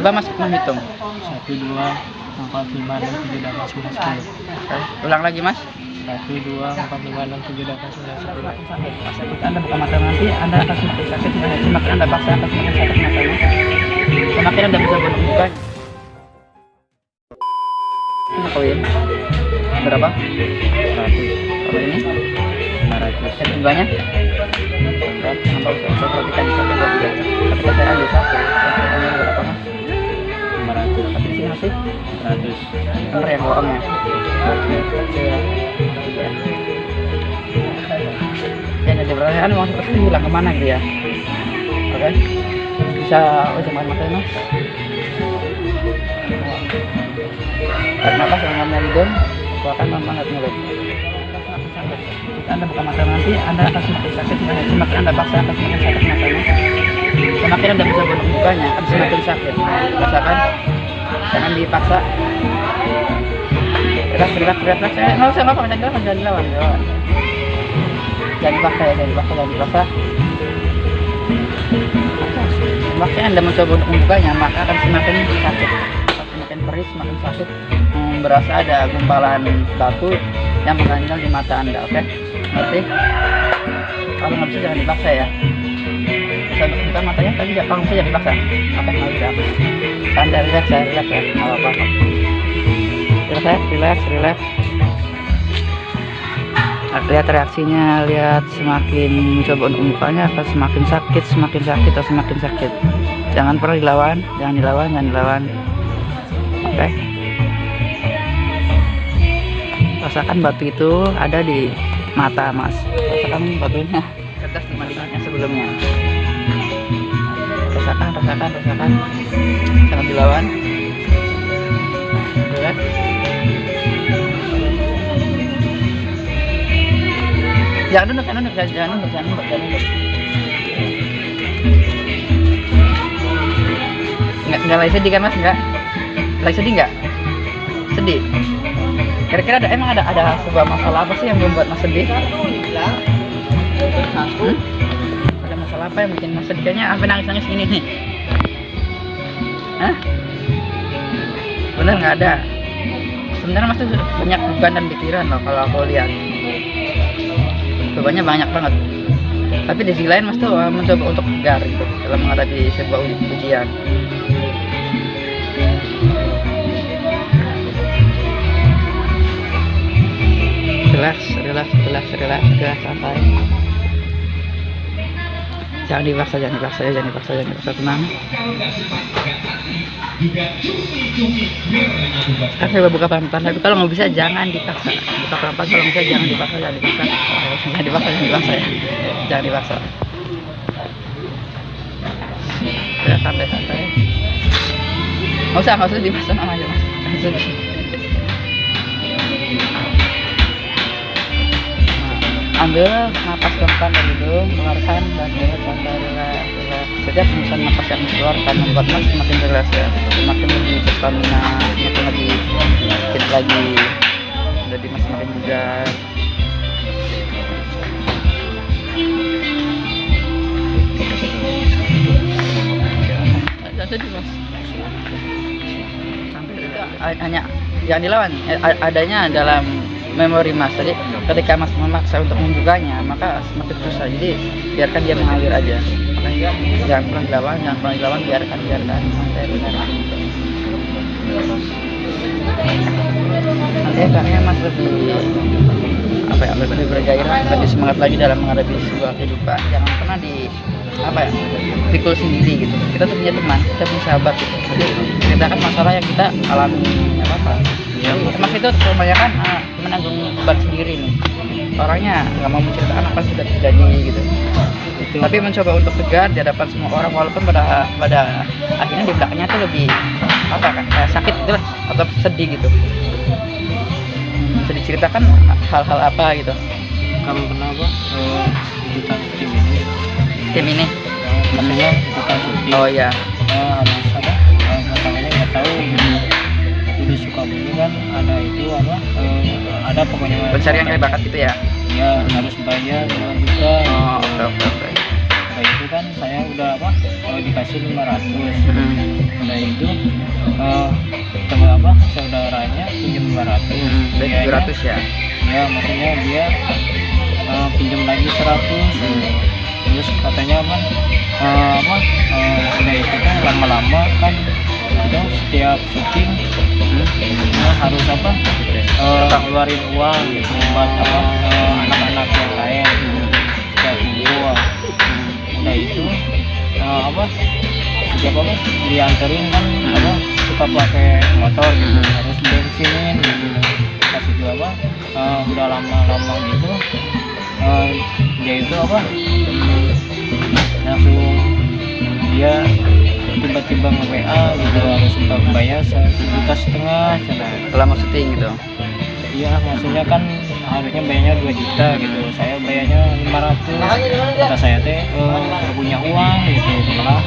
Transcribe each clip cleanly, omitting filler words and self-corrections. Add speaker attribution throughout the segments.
Speaker 1: Coba Mas menghitung.
Speaker 2: 1, 2, 4, 5, 6, 7, 8, 9, 10.
Speaker 1: Ulang lagi Mas.
Speaker 2: 1, 2, 4, 5, 6, 7, 8, 9, 10.
Speaker 1: Anda buka mata nanti Anda akan semakin sakit. Semakin Anda paksa akan semakin sakit matanya. Semakin Anda bisa buka. Ini koin berapa? 100. Kalau ini 500. Jumlahnya berapa? Saya perhatikan di satu buat biasa. Ketika saya ambil satu, ini berapa Mas? 500. Tapi di sini masih
Speaker 2: 100.
Speaker 1: bener ya bohongnya. Ya jadi pertanyaan mau seperti hilang kemana gitu ya? Oke, bisa jangan matanya Mas. Tarik nafas dengan hidung, keluarkan manfaat mulut. Anda buka mata nanti Anda akan semakin sakit. Semakin Anda paksa akan semakin sakit matanya. Semakin Anda bisa bukanya akan semakin sakit. Rasakan, jangan dipaksa. Relax. Nggak usah jangan dilawan. Jangan dipaksa ya, jangan dipaksa. Semakin Anda mencoba untuk membukanya, maka akan semakin sakit. Semakin perih, semakin sakit. Berasa ada gumpalan batu yang mengganjal di mata Anda, oke? Ngerti? Kalau nggak bisa jangan dipaksa ya. Bisa buka matanya, tapi kalau bisa jangan dipaksa. Oke, nggak bisa. Santai, relax ya, nggak apa-apa. Relax. Nah, lihat reaksinya, lihat semakin mencoba untuk membukanya akan semakin sakit atau semakin sakit. Jangan pernah dilawan. Oke. Rasakan batu itu ada di mata Mas. Rasakan batunya kertas di matanya sebelumnya. Rasakan. Jangan dilawan. Relax. Jangan nunduk. Nggak lagi sedih kan Mas? Nggak? Lagi sedih nggak? Sedih? Kira-kira ada sebuah masalah apa sih yang membuat Mas sedih? Ada masalah apa yang bikin Mas sedih? Kayaknya sampai nangis gini nih. Hah? Bener nggak ada? Sebenarnya Mas tuh banyak beban dan pikiran loh kalau aku lihat. Bebannya banyak banget. Tapi di sisi lain Mas tuh mencoba untuk tegar gitu dalam menghadapi sebuah ujian. Relax, santai. Jangan dipaksa, tenang. Kan saya buka pelan-pelan, tapi kalau nggak bisa jangan dipaksa. Buka pelan-pelan, kalau bisa jangan dipaksa ya. Jangan dipaksa. Ya, santai. Nggak usah dipaksa aja Mas. Ambil napas pelan dari hidung, keluarkan dan santai, relax. Setiap hembusan napas yang dikeluarkan membuat Mas semakin relax ya, semakin lebih berstamina, semakin lebih fit lagi, jadi Mas semakin bugar. Jadi Mas, hanya jangan dilawan, adanya dalam memori Mas. Jadi ketika Mas memaksa untuk membukanya, maka semakin susah. Jadi biarkan dia mengalir aja. Makanya jangan pernah dilawan, biarkan. Santai benar. Nanti kayaknya Mas lebih lebih bergairah, lebih semangat lagi dalam menghadapi sebuah kehidupan. Jangan pernah pikul sendiri gitu. Kita tuh punya teman, kita punya sahabat gitu. Jadi ceritakan masalah yang kita alami, apa. Ya, Mas itu kebanyakan menanggung beban sendiri nih. Orangnya nggak mau menceritakan apa yang sudah terjadi gitu. Tapi mencoba untuk tegar di hadapan semua orang, walaupun pada akhirnya di belakangnya tuh lebih kayak sakit gitu lah, atau sedih gitu. Bisa diceritakan hal-hal apa gitu?
Speaker 2: Kamu pernah ikutan
Speaker 1: tim ini?
Speaker 2: Maksudnya ikutan syuting.
Speaker 1: Oh iya.
Speaker 2: Namanya nggak tahu. Di Sukabumi kan ada pokoknya
Speaker 1: pencarian kayak bakat gitu ya?
Speaker 2: Ya harus bayar 2 juta.
Speaker 1: Oke.
Speaker 2: Kayak itu kan saya udah dikasih 500. Udah itu 500.
Speaker 1: Dari
Speaker 2: Dianya-
Speaker 1: 700 ya.
Speaker 2: Ya maksudnya dia pinjam lagi 100. Terus katanya kan udah itu kan lama-lama kan ada setiap syuting harus ngeluarin uang gitu buat anak-anak yang lain setiap minggu. Udah itu setiap dianterin kan suka pakai motor gitu, harus bensinin gitu. Pas itu udah lama-lama gitu dia itu langsung dia tiba-tiba nge-WA gitu harus bayar 1,5 juta.
Speaker 1: Selama syuting gitu.
Speaker 2: Iya maksudnya kan harusnya bayarnya 2 juta gitu, saya bayarnya 500. Kata saya gak punya uang gitu, malah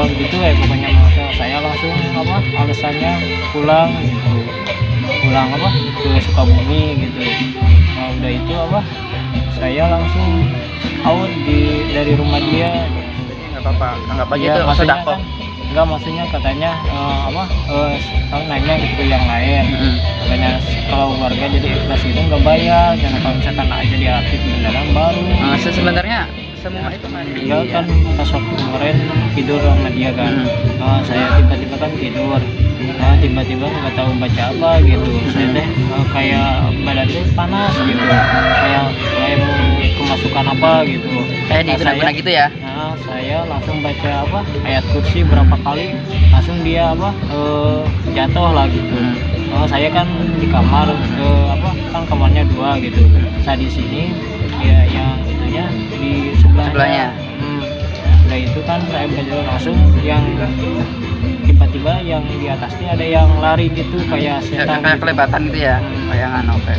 Speaker 2: gitu ya pokoknya. Masa saya langsung alasannya pulang gitu, pulang ke Sukabumi gitu. Udah itu saya langsung out dari rumah dia.
Speaker 1: Nggak apa-apa, anggap aja
Speaker 2: Ya,
Speaker 1: itu
Speaker 2: maksudnya
Speaker 1: sedekah.
Speaker 2: kan, enggak maksudnya katanya nanya gitu ke yang lain. Katanya kalau warga jadi ikhlas itu nggak bayar, karena kalau misalkan aja dia aktif beneran baru.
Speaker 1: Sebenarnya semua itu kan
Speaker 2: Dia kan pas waktu kemarin tidur sama dia kan. Saya tiba-tiba kan tidur. Tiba-tiba nggak tahu baca apa gitu. Saya kayak badan tuh panas gitu. Kayak mau kemasukan apa gitu.
Speaker 1: kayak di benak-benak gitu ya.
Speaker 2: Nah, saya langsung baca ayat kursi berapa kali, langsung dia jatuh lah gitu. Saya kan di kamar kan kamarnya 2 gitu. Saya di sini ya yang itunya di
Speaker 1: Sebelahnya.
Speaker 2: Udah itu kan saya baca langsung yang tiba-tiba yang di atasnya ada yang lari gitu kayak setan
Speaker 1: Kayak
Speaker 2: gitu.
Speaker 1: kelebatan gitu ya. Bayangan oke.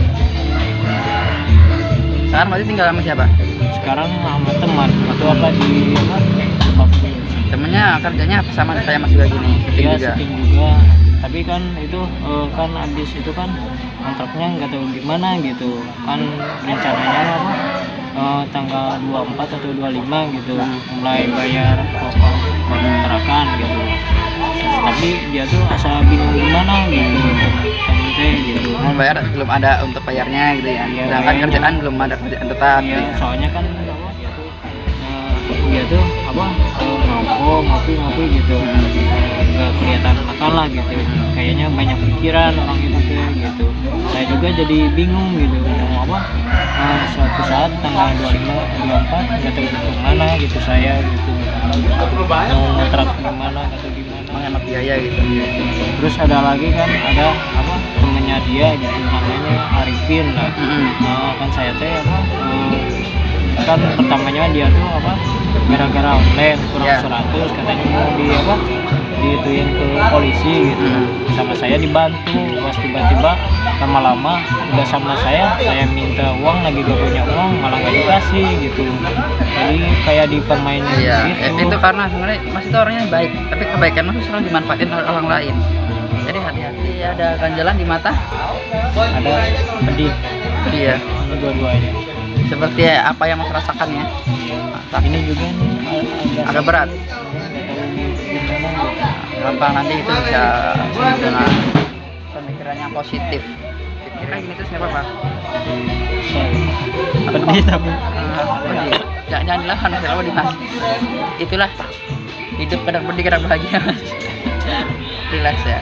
Speaker 1: Sekarang berarti tinggal sama siapa?
Speaker 2: Sekarang sama teman itu di Lebak Bulus.
Speaker 1: Temennya kerjanya sama kayak Mas juga gini, syuting
Speaker 2: Iya,
Speaker 1: juga.
Speaker 2: syuting juga. Tapi kan itu kan habis itu kan kontraknya nggak tahu gimana gitu. Kan rencananya tanggal 24 atau 25 gitu mulai bayar pokok kontrakan gitu. Tapi dia tuh asa bingung gimana gitu. Gitu.
Speaker 1: Mau bayar belum ada untuk bayarnya gitu ya.
Speaker 2: Iya,
Speaker 1: Sedangkan
Speaker 2: bayarnya.
Speaker 1: kerjaan belum ada kerjaan tetap.
Speaker 2: Iya,
Speaker 1: gitu ya.
Speaker 2: soalnya kan dia tuh ngopi gitu, nggak kelihatan makan lah gitu. Kayaknya banyak pikiran orang itu tuh gitu. Saya juga jadi bingung gitu mau suatu saat tanggal 25 24 nggak tahu kemana gitu saya gitu, mau ngontrak gimana nggak tahu gimana.
Speaker 1: Menghemat biaya gitu.
Speaker 2: Terus ada lagi kan ada temennya dia gitu namanya Arifin lah. Kan saya kan pertamanya dia tuh gara-gara online kurang 100 katanya mau diituin ke polisi gitu. Sama saya dibantu, pas tiba-tiba lama-lama udah sama saya minta uang lagi gak punya uang malah gak dikasih gitu. Jadi kayak dipermainin
Speaker 1: Iya,
Speaker 2: gitu.
Speaker 1: itu karena sebenarnya Mas itu orangnya baik, tapi kebaikan Mas selalu dimanfaatin oleh orang lain. Jadi hati-hati, ada ganjalan di mata,
Speaker 2: Ada pedih
Speaker 1: dia
Speaker 2: dua-duanya.
Speaker 1: seperti apa yang Mas rasakan ya.
Speaker 2: Ini juga nih
Speaker 1: Agak berat. Gampang nanti itu bisa sembuh dengan pemikiran yang positif. Pikirnya gini terus nggak apa-apa.
Speaker 2: Pedih tapi
Speaker 1: Jangan dilawan, selalu di Mas. Itulah hidup, kadang pedih kadang bahagia. Relax ya.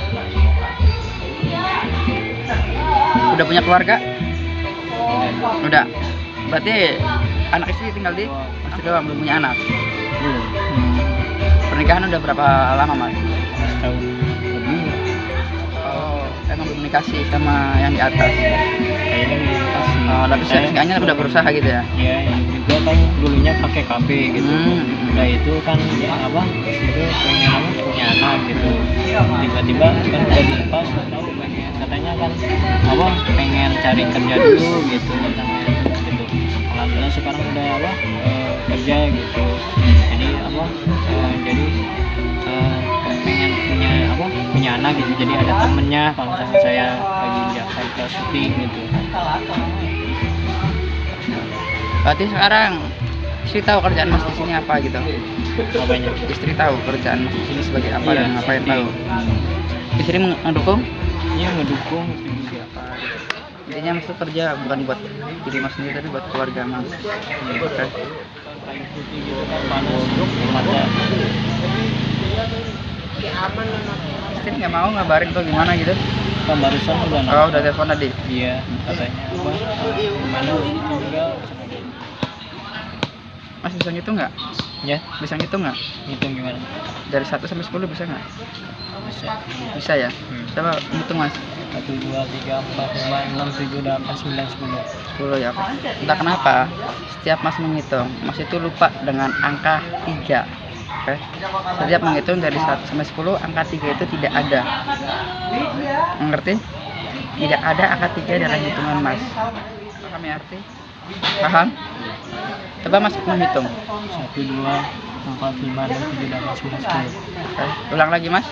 Speaker 1: Udah punya keluarga? Udah. Berarti anak istri tinggal di Mas doang, belum punya anak. Pernikahan udah berapa lama Mas?
Speaker 2: tahun lebih
Speaker 1: Oh, emang belum dikasih sama yang di atas.
Speaker 2: kayaknya dikasih.
Speaker 1: Tapi seenggaknya udah berusaha gitu ya.
Speaker 2: Ya juga kan dulunya pakai KB gitu. Udah itu kan itu pengen punya anak gitu. Tiba-tiba kan udah dilepas tahu katanya kan pengen cari kerja dulu gitu katanya gitu. Alhamdulillah sekarang udah kerja gitu. Jadi jadi pengen punya anak gitu. Jadi ada temennya kalau misalnya saya lagi di Jakarta syuting gitu.
Speaker 1: Berarti sekarang istri tahu kerjaan Mas di sini apa gitu?
Speaker 2: Apanya?
Speaker 1: Istri tahu kerjaan Mas di sini sebagai apa dan ngapain
Speaker 2: syuting.
Speaker 1: tahu? Istri mendukung?
Speaker 2: Iya ngedukung siapa gitu.
Speaker 1: Intinya mas itu kerja bukan buat diri mas sendiri tapi buat keluarga mas. Oke.
Speaker 2: Kayu putih gitu kan panas di mata.
Speaker 1: Istri nggak mau ngabarin tuh gimana gitu?
Speaker 2: Kan barusan udah
Speaker 1: Oh udah telepon tadi.
Speaker 2: Iya katanya apa gimana tinggal
Speaker 1: Mas bisa ngitung nggak?
Speaker 2: ya
Speaker 1: Bisa ngitung nggak?
Speaker 2: ngitung gimana
Speaker 1: Dari 1 sampai 10 bisa nggak?
Speaker 2: bisa
Speaker 1: Bisa ya? Coba ngitung mas.
Speaker 2: 1 2 3 4 5 6 7 8 9 10
Speaker 1: 10 ya. Entah kenapa setiap mas menghitung mas itu lupa dengan angka 3. Oke. Setiap menghitung dari 1 sampai 10 angka 3 itu tidak ada. Mengerti? Tidak ada angka 3 dalam hitungan mas. Paham ya arti? Paham? Coba mas menghitung.
Speaker 2: 1 2 4 5 6 7 8 9 10
Speaker 1: Oke. Ulang lagi mas.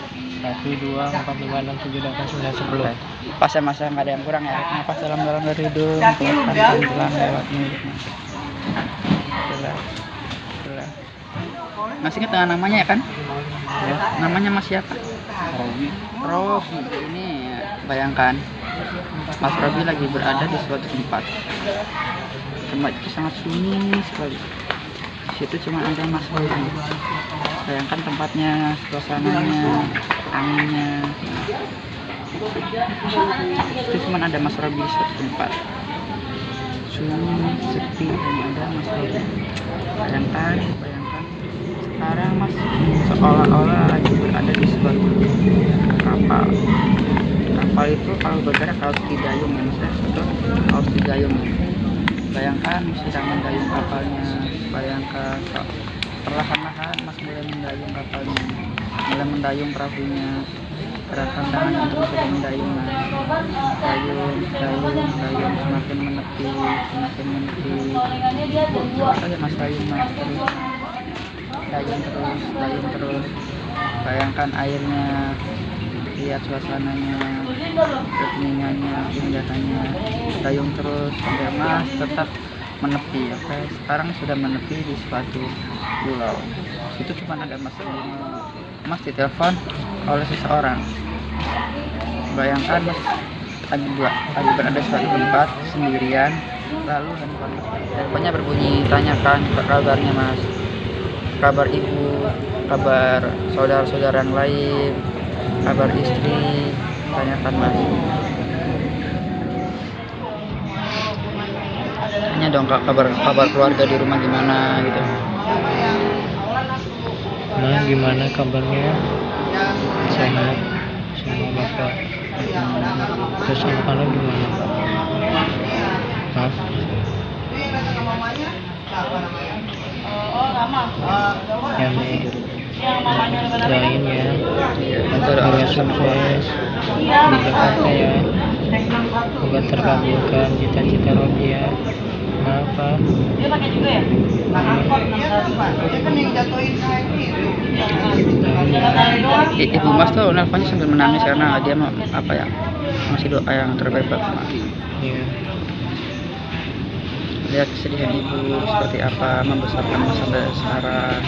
Speaker 2: 1 2 4 5 6 7 8 9 10
Speaker 1: Pas ya mas, nggak ada yang kurang ya. Nafas dalam-dalam dari hidung, keluarkan pelan lewat mulut mas. Pelan. Mas ingat dengan namanya ya kan?
Speaker 2: ya
Speaker 1: Namanya mas siapa?
Speaker 2: Robi
Speaker 1: Robi. Ini bayangkan mas Robi lagi berada di suatu tempat. Tempat itu sangat sunyi sekali. Di situ cuma ada mas Robi. Bayangkan tempatnya, suasananya, anginnya. Itu cuma ada mas Robi di suatu tempat. Sunyi, sepi, hanya ada mas Robi. Bayangkan. Sekarang mas seolah-olah lagi berada di suatu kapal. Kapal itu kalau bergerak harus didayung ya mas ya. Betul? Harus didayung. Bayangkan sedang mendayung kapalnya. Bayangkan perlahan-lahan mas mulai mendayung kapalnya, mulai mendayung perahunya. Gerakan tangannya untuk mencoba mendayung mas. Dayung semakin menepi. Coba saja mas dayung mas terus. Dayung terus. Bayangkan airnya, lihat suasananya, keheningannya, keindahannya. Dayung terus sampai mas tetap menepi. Oke, sekarang sudah menepi di suatu pulau. Itu cuma ada mas ditelepon oleh seseorang. Bayangkan mas lagi berada di suatu tempat sendirian, lalu handphonenya berbunyi, tanyakan kabarnya mas, kabar ibu, kabar saudara-saudara yang lain, kabar istri, tanyakan mas. Tanya dong kabar keluarga di rumah gimana gitu.
Speaker 2: nah gimana kabarnya sehat sama bapak terus anak-anak gimana Hah? Ya nih doain ya semoga sukses di Jakarta ya, semoga terkabulkan cita-cita Robi ya. Kenapa?
Speaker 1: Ibu mas tuh nelfonnya sambil menangis karena dia apa ya, masih doa yang terbaik buat mas.
Speaker 2: Iya.
Speaker 1: Lihat kesedihan ibu seperti apa membesarkan mas sampai sekarang.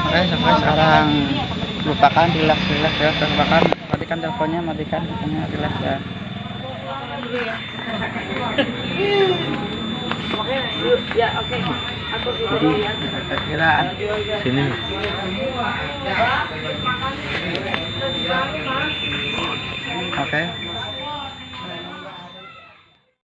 Speaker 1: Oke, sampai sekarang lupakan, relax ya, lupakan, matikan teleponnya, matikan teleponnya, relax ya. Kira
Speaker 2: Sini.
Speaker 1: oke.